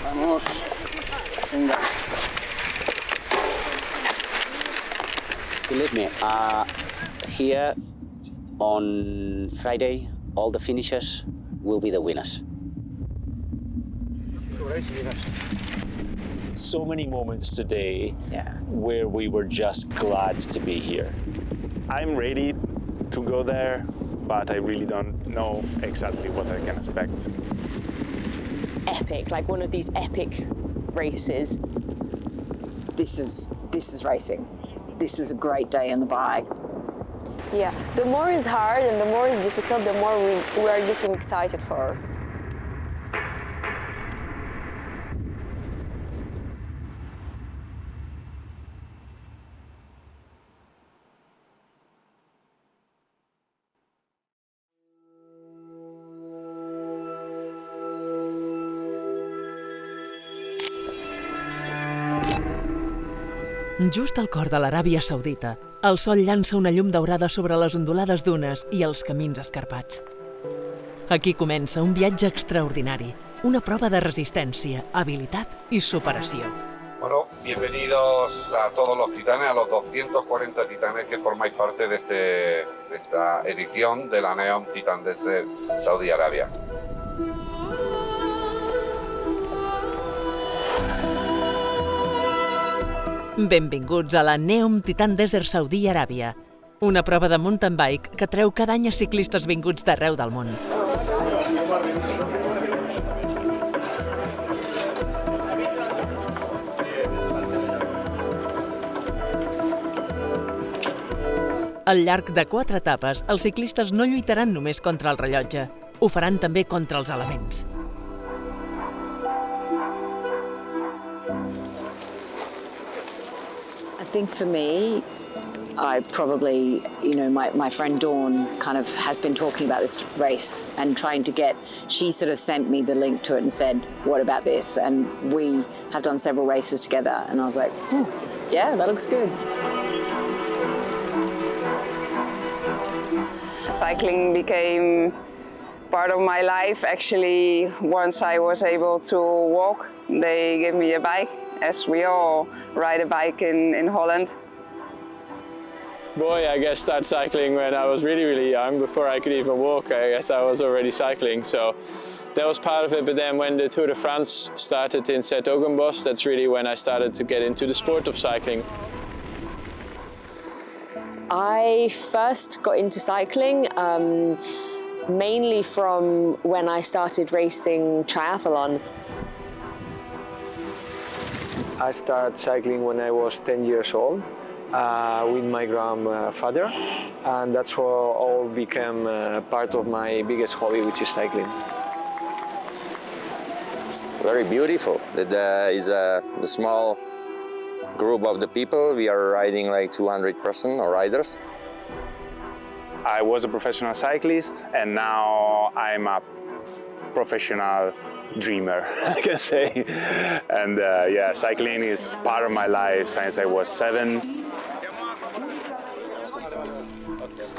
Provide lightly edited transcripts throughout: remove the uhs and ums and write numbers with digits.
Vamos. Venga. Believe me, here on Friday, all the finishers will be the winners. So many moments today where we were just glad to be here. I'm ready to go there, but I really don't know exactly what I can expect. Epic, like one of these epic races. This is racing. This is a great day on the bike. Yeah, the more it's hard and the more it's difficult, the more we are getting excited for. Just al cor de l'Aràbia Saudita, el sol llança una llum daurada sobre les ondulades dunes i els camins escarpats. Aquí comença un viatge extraordinari, una prova de resistència, habilitat i superació. Bueno, bienvenidos a todos los titanes, a los 240 titanes que formáis parte de esta edición de la Neom Titan Desert Saudi Arabia. Benvinguts a la Neom Titan Desert Saudi Aràbia, una prova de mountainbike que treu cada any a ciclistes vinguts d'arreu del món. Al llarg de 4 etapes, els ciclistes no lluitaran només contra el rellotge, ho faran també contra els elements. I think for me, I probably, my friend Dawn kind of has been talking about this race and trying to she sort of sent me the link to it and said, what about this? And we have done several races together and I was like, yeah, that looks good. Cycling became part of my life. Actually, once I was able to walk, they gave me a bike, as we all ride a bike in Holland. Boy, I guess started cycling when I was really, really young. Before I could even walk, I guess I was already cycling. So that was part of it. But then when the Tour de France started in Zetogenbosch, that's really when I started to get into the sport of cycling. I first got into cycling mainly from when I started racing triathlon. I started cycling when I was 10 years old with my grandfather, and that's how all became part of my biggest hobby, which is cycling. Very beautiful. That is a small group of the people. We are riding like 200 person or riders. I was a professional cyclist and now I'm a professional dreamer, I can say. And yeah, cycling is part of my life since I was 7.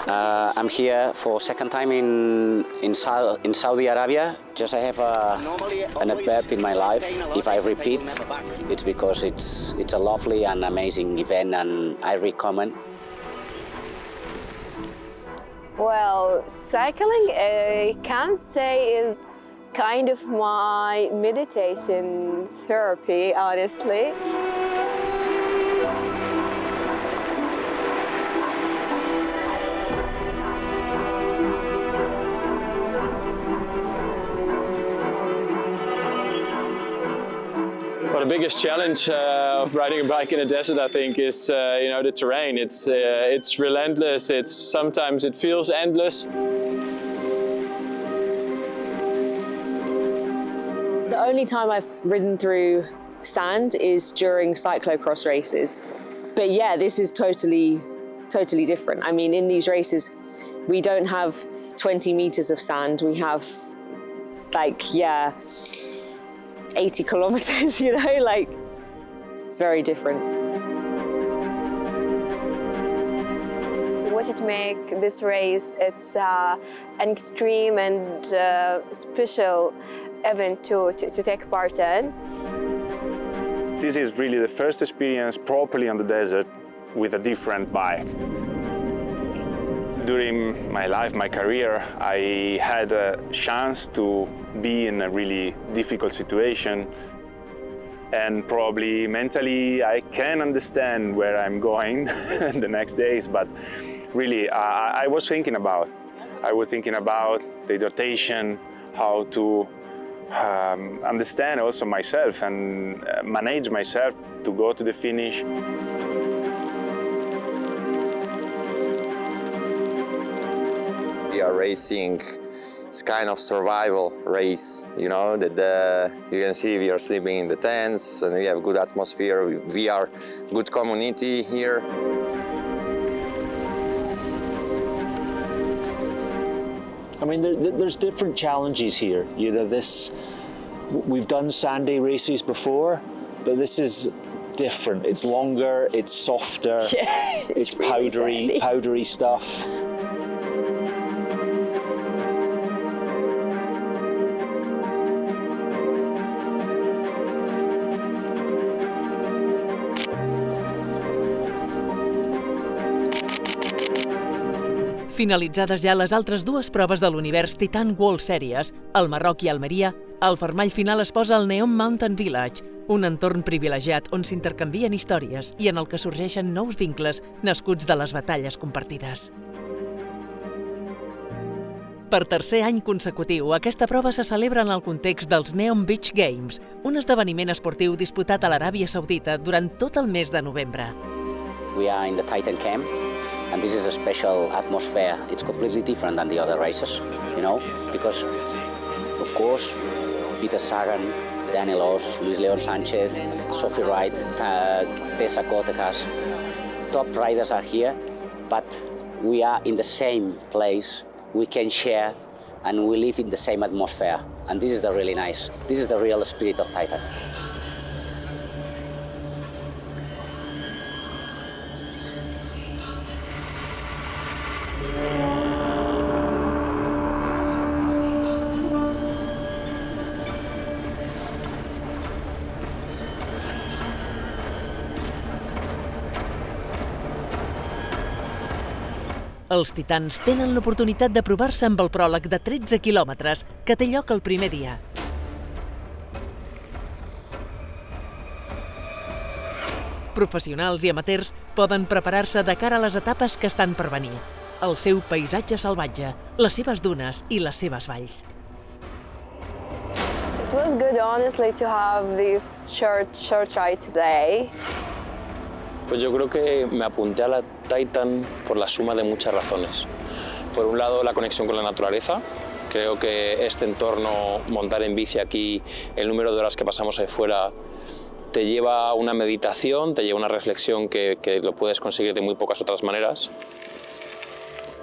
I'm here for second time in Saudi Arabia. Just I have an adverb in my life. If I repeat, it's because it's a lovely and amazing event, and I recommend. Well, cycling, I can say, is kind of my meditation therapy, honestly. Well, the biggest challenge of riding a bike in a desert, I think, is the terrain. It's relentless. Sometimes it feels endless. The only time I've ridden through sand is during cyclocross races. But yeah, this is totally different. I mean, in these races, we don't have 20 meters of sand. We have 80 kilometers, it's very different. What it makes this race, it's an extreme and special event to take part in. this is really the first experience properly on the desert with a different bike. During my life, my career, I had a chance to be in a really difficult situation, and probably mentally I can understand where I'm going the next days, but really I was thinking about the rotation, how to understand also myself and manage myself to go to the finish. We are racing, it's kind of survival race, you know, that you can see we are sleeping in the tents and we have good atmosphere, we are good community here. I mean, there's different challenges here. You know, we've done sandy races before, but this is different. It's longer, it's softer, Yeah, it's really powdery stuff. Finalitzades ja les altres dues proves de l'univers Titan World Series, al Marroc i Almeria, el fermall final es posa al Neom Mountain Village, un entorn privilegiat on s'intercanvien històries i en el que sorgeixen nous vincles nascuts de les batalles compartides. Per tercer any consecutiu, aquesta prova se celebra en el context dels Neom Beach Games, un esdeveniment esportiu disputat a l'Aràbia Saudita durant tot el mes de novembre. We are in the Titan camp. And this is a special atmosphere. It's completely different than the other races, you know, because, of course, Peter Sagan, Daniel Oss, Luis Leon Sanchez, Sophie Wright, Tessa Kotekas, top riders are here, but we are in the same place. We can share and we live in the same atmosphere. And this is the really nice. This is the real spirit of Titan. Els titans tenen l'oportunitat de provar-se amb el pròleg de 13 quilòmetres que té lloc el primer dia. Professionals i amateurs poden preparar-se de cara a les etapes que estan per venir, el seu paisatge salvatge, les seves dunes i les seves valls. It was good, honestly, to have this short ride today. Pues yo creo que me apunté a la Titan por la suma de muchas razones. Por un lado, la conexión con la naturaleza. Creo que este entorno, montar en bici aquí, el número de horas que pasamos ahí fuera, te lleva a una meditación, te lleva a una reflexión que lo puedes conseguir de muy pocas otras maneras.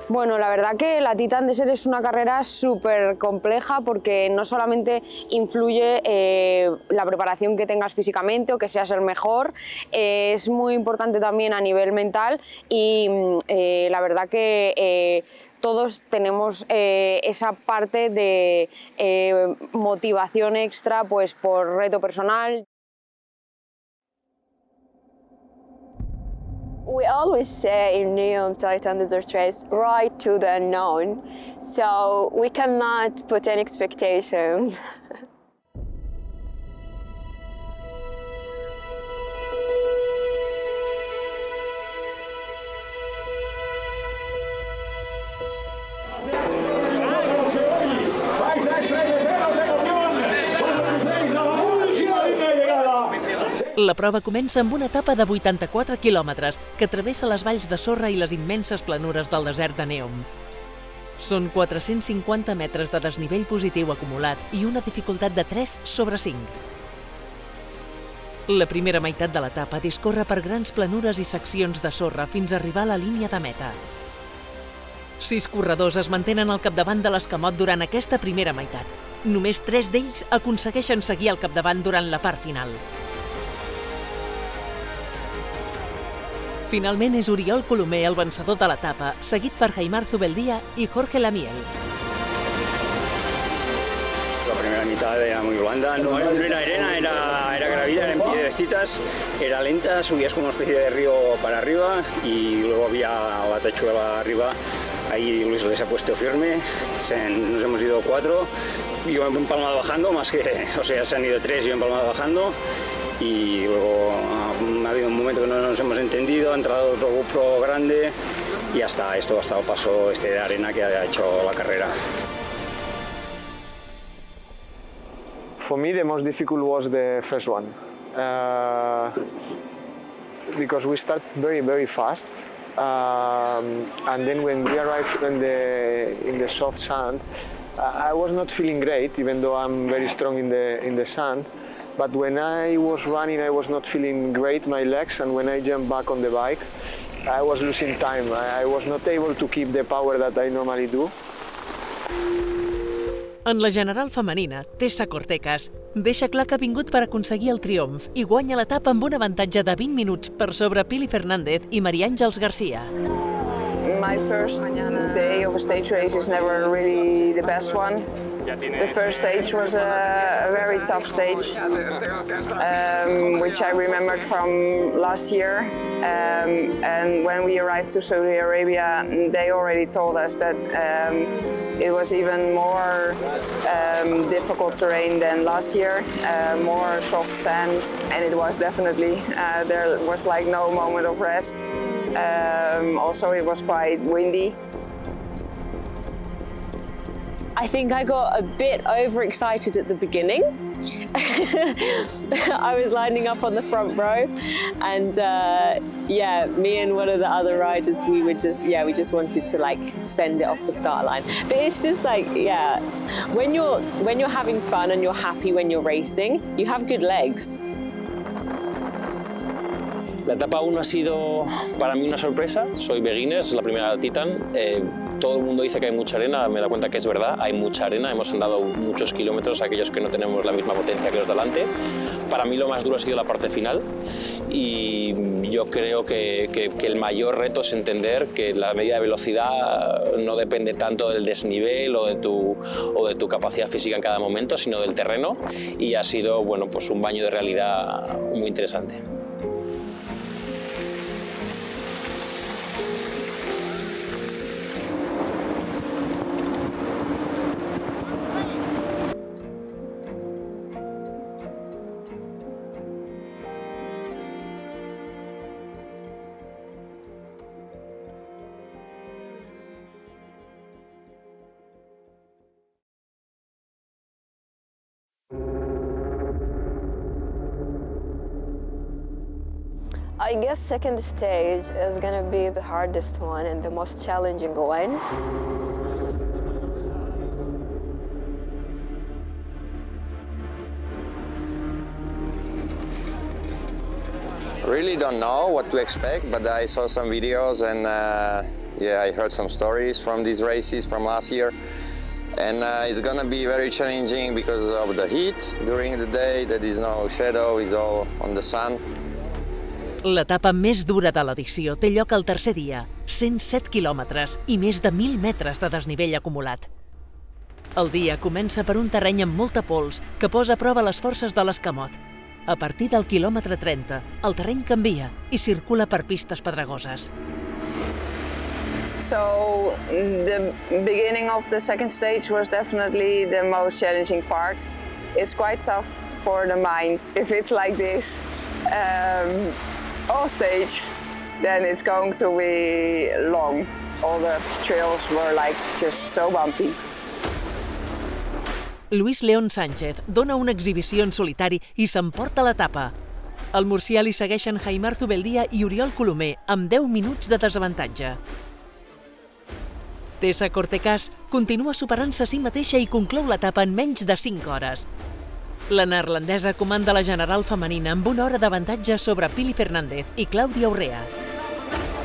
Bueno, la verdad que la Titan Desert es una carrera súper compleja porque no solamente influye la preparación que tengas físicamente o que seas el mejor, es muy importante también a nivel mental y la verdad que todos tenemos esa parte de motivación extra pues, por reto personal. We always say in Neom Titan Desert Race, ride to the unknown, so we cannot put any expectations. La prova comença amb una etapa de 84 quilòmetres que travessa les valls de sorra i les immenses planures del desert de Neom. Són 450 metres de desnivell positiu acumulat i una dificultat de 3 sobre 5. La primera meitat de l'etapa discorre per grans planures i seccions de sorra fins a arribar a la línia de meta. 6 corredors es mantenen al capdavant de l'escamot durant aquesta primera meitat. Només 3 d'ells aconsegueixen seguir al capdavant durant la part final. Finalment és Oriol Colomer el vencedor de l'etapa, seguit per Jaimar Zubeldía y Jorge Lamiel. La primera mitad era muy blanda, no era arena, era gravilla, era en pie suavecitas, era lenta, subías como una especie de río para arriba y luego había la tachuela arriba. Ahí Luis les ha puesto firme, nos hemos ido 4, yo he empalmado bajando, más que, o sea, se han ido 3 y yo he empalmado bajando. Y luego ha habido un momento que no nos hemos entendido, ha entrado otro GoPro grande y hasta el paso de arena que ha hecho la carrera. For me, the most difficult was the first one, because we start very, very fast, and then when we arrived in the soft sand, I was not feeling great, even though I'm very strong in the sand. But when I was running, I was not feeling great, my legs, and when I jumped back on the bike, I was losing time. I was not able to keep the power that I normally do. En la general femenina, Tessa Cortecas deixa clar que ha vingut per aconseguir el triomf i guanya l'etapa amb un avantatge de 20 minuts per sobre Pili Fernández i Maria Àngels Garcia. My first day of a stage race is never really the best one. The first stage was a very tough stage, which I remembered from last year. And when we arrived to Saudi Arabia, they already told us that it was even more difficult terrain than last year, more soft sand, and it was definitely, there was like no moment of rest. Also, it was quite windy. I think I got a bit overexcited at the beginning. I was lining up on the front row, and yeah, me and one of the other riders, we just wanted to like send it off the start line. But it's just like, yeah, when you're having fun and you're happy when you're racing, you have good legs. La etapa 1 ha sido para mí una sorpresa. Soy beginner, es la primera Titan. Todo el mundo dice que hay mucha arena, me he dado cuenta que es verdad, hay mucha arena, hemos andado muchos kilómetros, aquellos que no tenemos la misma potencia que los delante. Para mí lo más duro ha sido la parte final y yo creo que el mayor reto es entender que la medida de velocidad no depende tanto del desnivel o de tu capacidad física en cada momento, sino del terreno, y ha sido, bueno, pues un baño de realidad muy interesante. I guess second stage is gonna be the hardest one and the most challenging one. Really don't know what to expect, but I saw some videos and yeah, I heard some stories from these races from last year. And it's gonna be very challenging because of the heat during the day. There is no shadow, it's all on the sun. L'etapa més dura de l'edició té lloc el tercer dia, 107 quilòmetres i més de 1.000 metres de desnivell acumulat. El dia comença per un terreny amb molta pols que posa a prova les forces de l'escamot. A partir del quilòmetre 30, el terreny canvia i circula per pistes pedregoses. So the beginning of the second stage was definitely the most challenging part. It's quite tough for the mind. If it's like this all stage, then it's going to be long. All the trails were like just so bumpy. Luis León Sánchez dona una exhibició en solitari i s'emporta l'etapa. Al murcià li segueixen Jaimar Zubeldia i Oriol Colomer amb 10 minuts de desavantatge. Tessa Cortecas continua superant-se a si mateixa i conclou l'etapa en menys de 5 hores. La neerlandesa comanda la general femenina amb una hora d'avantatge sobre Pili Fernández i Clàudia Urrea.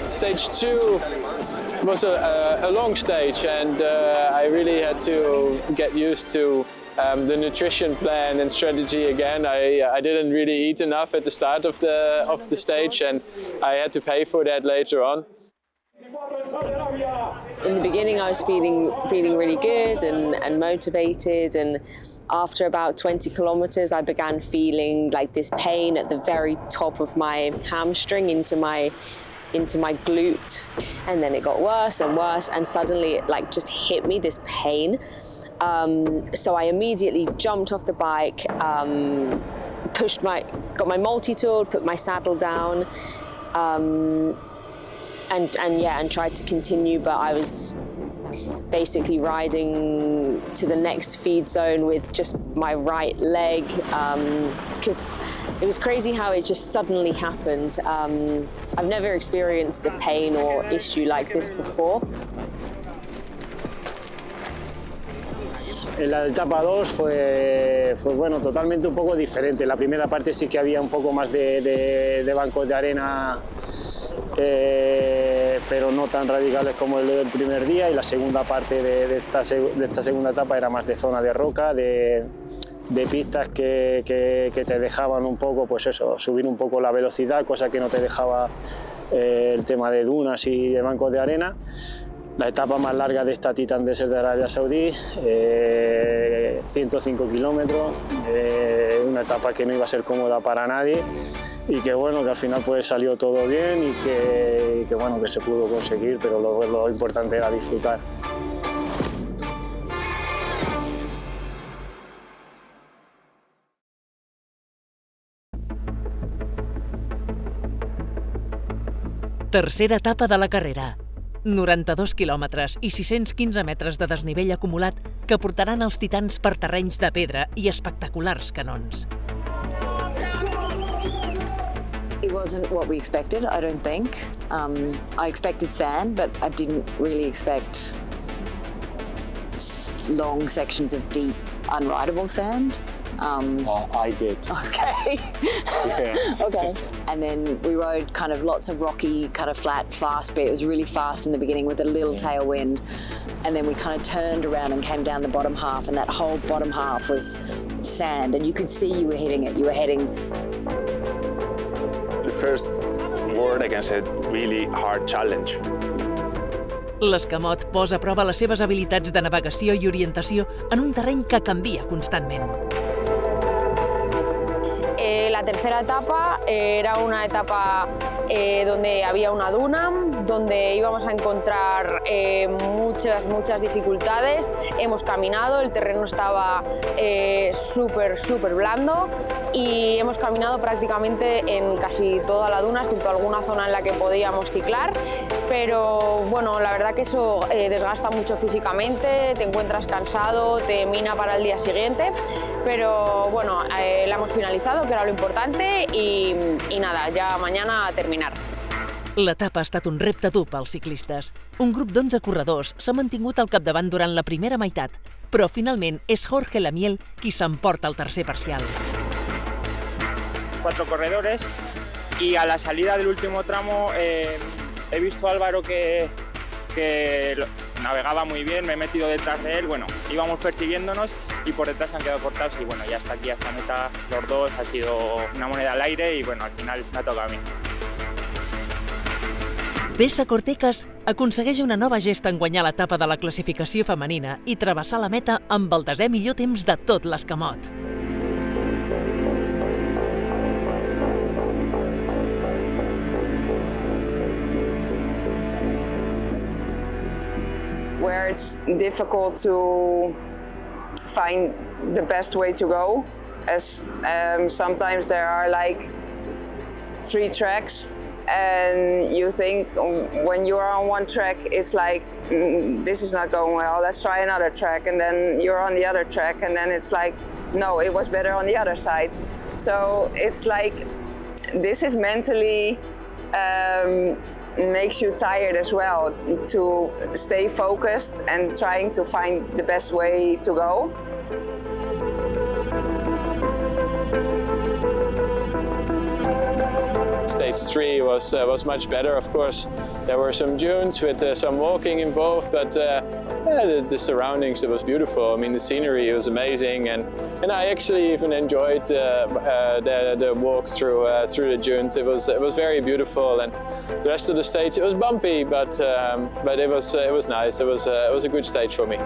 Stage 2 was a long stage, and I really had to get used to the nutrition plan and strategy again. I didn't really eat enough at the start of the stage, and I had to pay for that later on. In the beginning, I was feeling really good and motivated, and After about 20 kilometers, I began feeling like this pain at the very top of my hamstring into my glute, and then it got worse and worse, and suddenly it like just hit me, this pain. So I immediately jumped off the bike, got my multi-tool, put my saddle down, and tried to continue, but I was basically riding to the next feed zone with just my right leg, because it was crazy how it just suddenly happened. I've never experienced a pain or issue like this before. En la etapa 2 fue bueno, totalmente un poco diferente. La primera parte sí que había un poco más de bancos de arena, pero no tan radicales como el del primer día, y la segunda parte de esta segunda etapa era más de zona de roca, de pistas que te dejaban un poco, pues eso, subir un poco la velocidad, cosa que no te dejaba el tema de dunas y de bancos de arena. La etapa más larga de esta Titan Desert de Arabia Saudí, 105 kilómetros, una etapa que no iba a ser cómoda para nadie, y que bueno, que al final pues salió todo bien y que bueno, que se pudo conseguir, pero lo importante era disfrutar. Tercera etapa de la carrera. 92 quilòmetres i 615 metres de desnivell acumulat que portaran els titans per terrenys de pedra i espectaculars canons. It wasn't what we expected, I don't think. I expected sand, but I didn't really expect long sections of deep, unrideable sand. I did. Okay. Yeah. Okay. And then we rode kind of lots of rocky, kind of flat, fast bit. It was really fast in the beginning with a little tailwind. And then we kind of turned around and came down the bottom half, and that whole bottom half was sand, and you could see you were hitting it. You were heading. The first word I can say, really hard challenge. L'escamot posa a prova les seves habilitats de navegació i orientació en un terreny que canvia constantment. La tercera etapa era una etapa donde había una duna, donde íbamos a encontrar muchas dificultades. Hemos caminado, el terreno estaba súper blando, y hemos caminado prácticamente en casi toda la duna, excepto alguna zona en la que podíamos ciclar, pero bueno, la verdad que eso desgasta mucho físicamente, te encuentras cansado, te mina para el día siguiente, pero bueno, la hemos finalizado, que era lo importante, i nada, ja mañana a terminar. L'etapa ha estat un repte dur pels ciclistes. Un grup d'11 corredors s'ha mantingut al capdavant durant la primera meitat, però finalment és Jorge Lamiel qui s'emporta el tercer parcial. 4 corredores, y a la salida del último tramo he visto a Álvaro que navegaba muy bien, me he metido detrás de él, bueno, íbamos persiguiéndonos y por detrás se han quedado cortados, y bueno, ya hasta aquí, hasta meta, los dos, ha sido una moneda al aire, y bueno, al final me ha tocado a mí. Tessa Cortecas aconsegueix una nova gesta en guanyar l'etapa de la classificació femenina i travessar la meta amb el 10è millor temps de tot l'escamot. Where it's difficult to find the best way to go, as sometimes there are like 3 tracks, and you think when you're on one track it's like this is not going well, let's try another track, and then you're on the other track and then it's like no, it was better on the other side. So it's like this is mentally makes you tired as well, to stay focused and trying to find the best way to go. Stage 3 was much better, of course. There were some dunes with some walking involved, but the surroundings, it was beautiful. I mean, the scenery was amazing, and I actually even enjoyed the walk through the dunes. It was very beautiful, and the rest of the stage, it was bumpy, but it was nice. It was a good stage for me.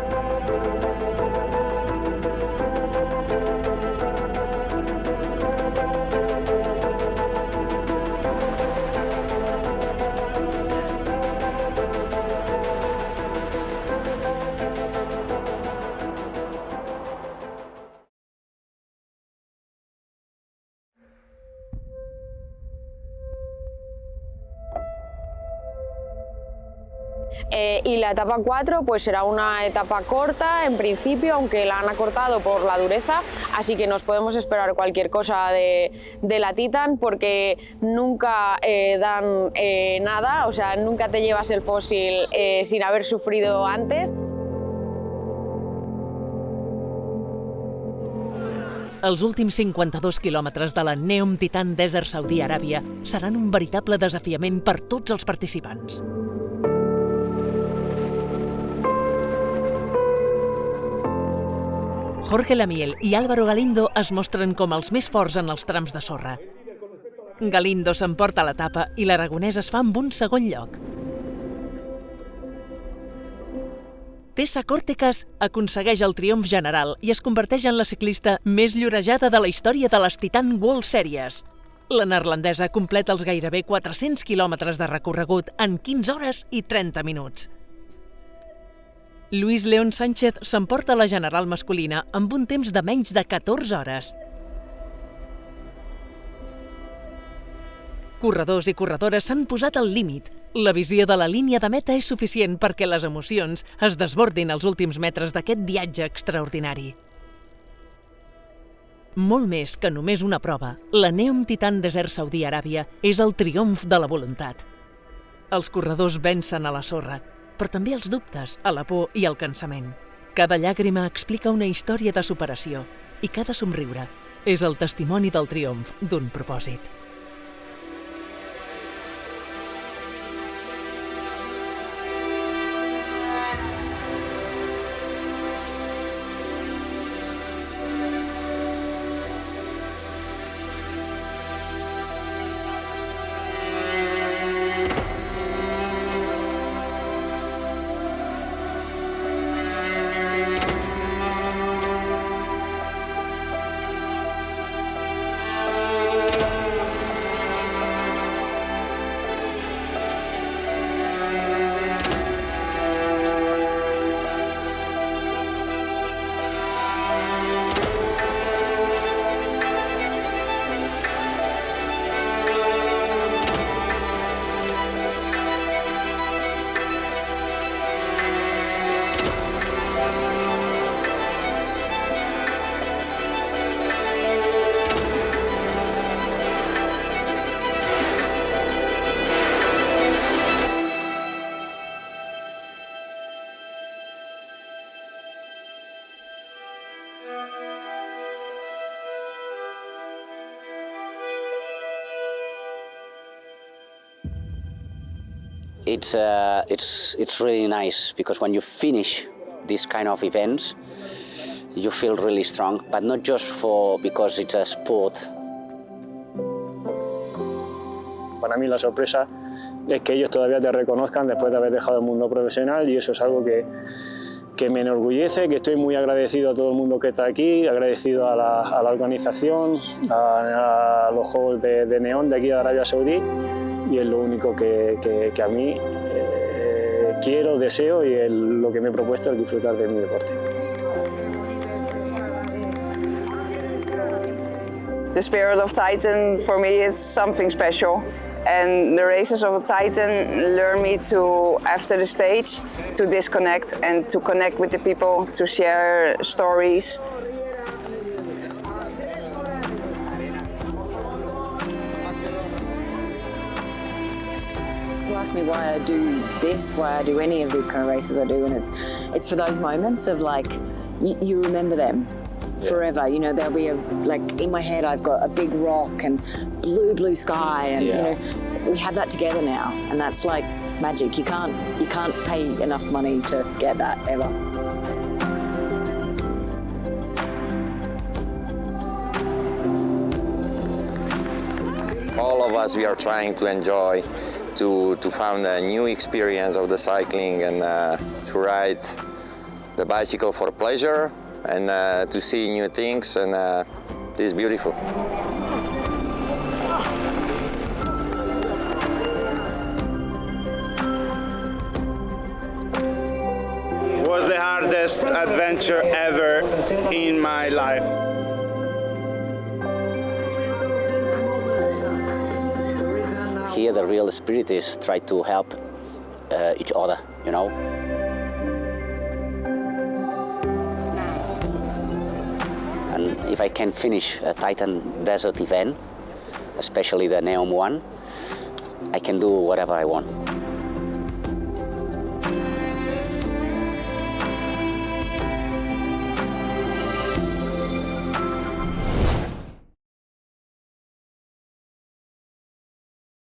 Y la etapa 4 pues será una etapa corta en principio, aunque la han acortado por la dureza, así que nos podemos esperar cualquier cosa de la Titan, porque nunca dan nada, o sea, nunca te llevas el fósil sin haber sufrido antes. Els últims 52 quilòmetres de la Neom Titan Desert Saudi Aràbia seran un veritable desafiament per tots els participants. Jorge Lamiel i Álvaro Galindo es mostren com els més forts en els trams de sorra. Galindo s'emporta l'etapa i l'aragonès es fa amb un segon lloc. Tessa Cortecas aconsegueix el triomf general i es converteix en la ciclista més llorejada de la història de les Titan World Series. La neerlandesa completa els gairebé 400 quilòmetres de recorregut en 15 hores i 30 minuts. Luis León Sánchez s'emporta la general masculina amb un temps de menys de 14 hores. Corredors i corredores s'han posat al límit. La visió de la línia de meta és suficient perquè les emocions es desbordin als últims metres d'aquest viatge extraordinari. Molt més que només una prova, la Neom Titan Desert Saudi Aràbia és el triomf de la voluntat. Els corredors vencen a la sorra, però també els dubtes, a la por i al cansament. Cada llàgrima explica una història de superació i cada somriure és el testimoni del triomf d'un propòsit. It's really nice because when you finish these kind of events, you feel really strong, but not just because it's a sport. Para mí la sorpresa es que ellos todavía te reconozcan después de haber dejado el mundo profesional, y eso es algo que me enorgullece, que estoy muy agradecido a todo el mundo que está aquí, agradecido a la organización, a los Juegos de Neom de aquí de Arabia Saudí, y es lo único que a mí quiero, deseo, y lo que me he propuesto es disfrutar de mi deporte. The spirit of Titan for me is something special, and the races of Titan learn me to, after the stage, to disconnect and to connect with the people, to share stories. Ask me why I do this, why I do any of the kind of races I do, and it's for those moments of like you remember them forever. You know, there'll be like in my head I've got a big rock and blue sky, and you know, we have that together now, and that's like magic. You can't pay enough money to get that ever. All of us, we are trying to enjoy, to find a new experience of the cycling, and to ride the bicycle for pleasure, and to see new things, and this is beautiful. Was the hardest adventure ever in my life. Here the real spirit is try to help each other. you know. And if I can finish a Titan desert event, especially the Neom one, I can do whatever I want.